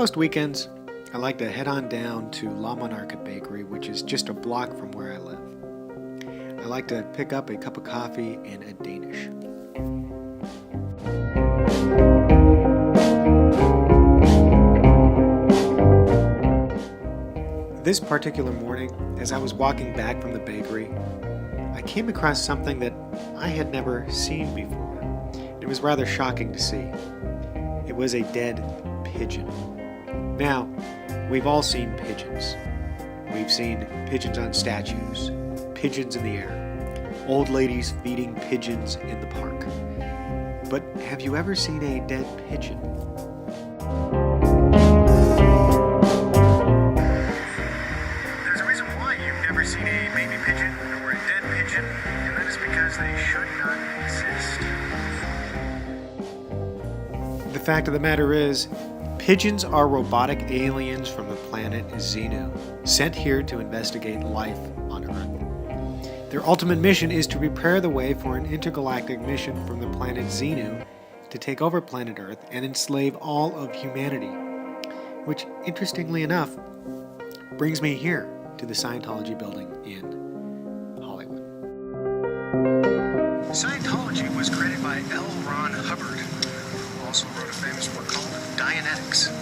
Most weekends, I like to head on down to La Monarca Bakery, which is just a block from where I live. I like to pick up a cup of coffee and a Danish. This particular morning, as I was walking back from the bakery, I came across something that I had never seen before. It was rather shocking to see. It was a dead pigeon. Now, we've all seen pigeons. We've seen pigeons on statues, pigeons in the air, old ladies feeding pigeons in the park. But have you ever seen a dead pigeon? There's a reason why you've never seen a baby pigeon or a dead pigeon, and that is because they should not exist. The fact of the matter is, pigeons are robotic aliens from the planet Xenu, sent here to investigate life on Earth. Their ultimate mission is to prepare the way for an intergalactic mission from the planet Xenu to take over planet Earth and enslave all of humanity. Which, interestingly enough, brings me here to the Scientology building in Hollywood. Scientology was created by L. Ron Hubbard, who also wrote a famous book called Dianetics.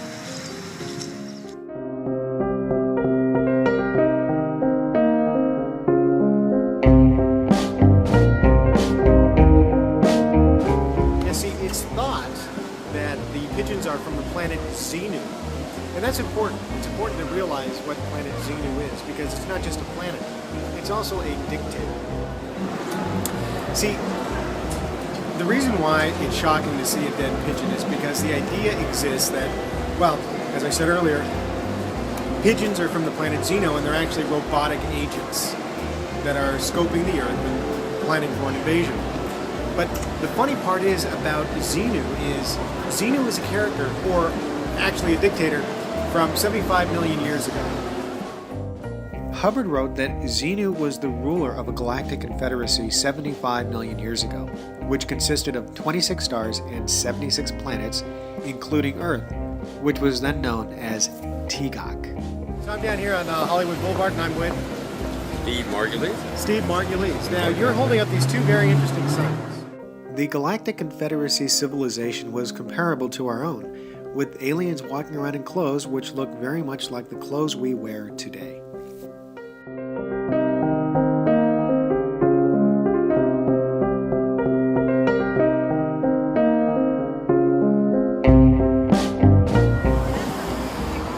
It's thought that the pigeons are from the planet Xenu. And that's important. It's important to realize what planet Xenu is, because it's not just a planet. It's also a dictator. See, the reason why it's shocking to see a dead pigeon is because the idea exists that, well, as I said earlier, pigeons are from the planet Xenu, and they're actually robotic agents that are scoping the Earth and planning for an invasion. But the funny part is about Xenu is a character, or actually a dictator, from 75 million years ago. Hubbard wrote that Xenu was the ruler of a galactic confederacy 75 million years ago, which consisted of 26 stars and 76 planets, including Earth, which was then known as Tigak. So I'm down here on Hollywood Boulevard, and I'm with Steve Margulies. Steve Margulies. Now, you're holding up these two very interesting signs. The Galactic Confederacy civilization was comparable to our own, with aliens walking around in clothes which look very much like the clothes we wear today.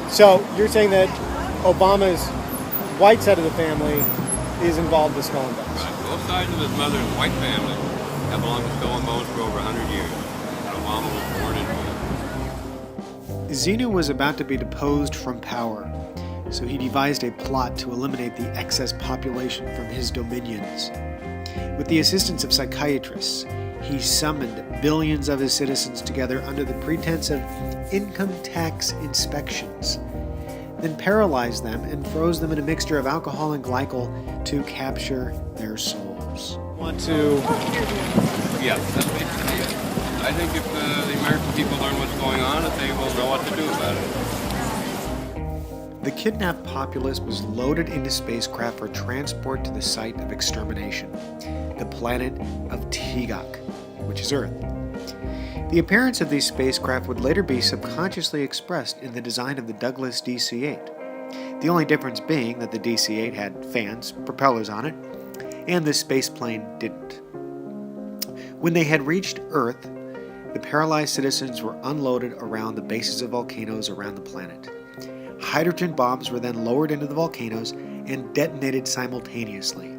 So you're saying that Obama's white side of the family is involved with Skull and Bones? Right. Both sides of his mother's white family have belonged to Skull and Bones for over 100 years. And Obama was born into it. Xenu was about to be deposed from power, so he devised a plot to eliminate the excess population from his dominions. With the assistance of psychiatrists, he summoned billions of his citizens together under the pretense of income tax inspections, then paralyzed them and froze them in a mixture of alcohol and glycol to capture their souls. Want to... Yes, that's basically it. I think if the American people learn what's going on, that they will know what to do about it. The kidnapped populace was loaded into spacecraft for transport to the site of extermination, the planet of Tigak, which is Earth. The appearance of these spacecraft would later be subconsciously expressed in the design of the Douglas DC-8, the only difference being that the DC-8 had fans, propellers on it, and the spaceplane didn't. When they had reached Earth, the paralyzed citizens were unloaded around the bases of volcanoes around the planet. Hydrogen bombs were then lowered into the volcanoes and detonated simultaneously.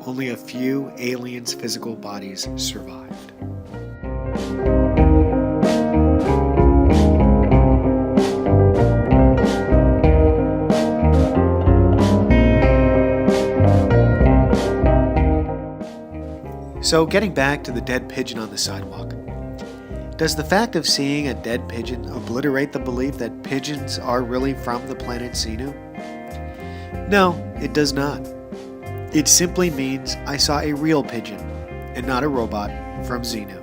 Only a few aliens' physical bodies survived. So, getting back to the dead pigeon on the sidewalk, does the fact of seeing a dead pigeon obliterate the belief that pigeons are really from the planet Xenu? No, it does not. It simply means I saw a real pigeon and not a robot from Xenu.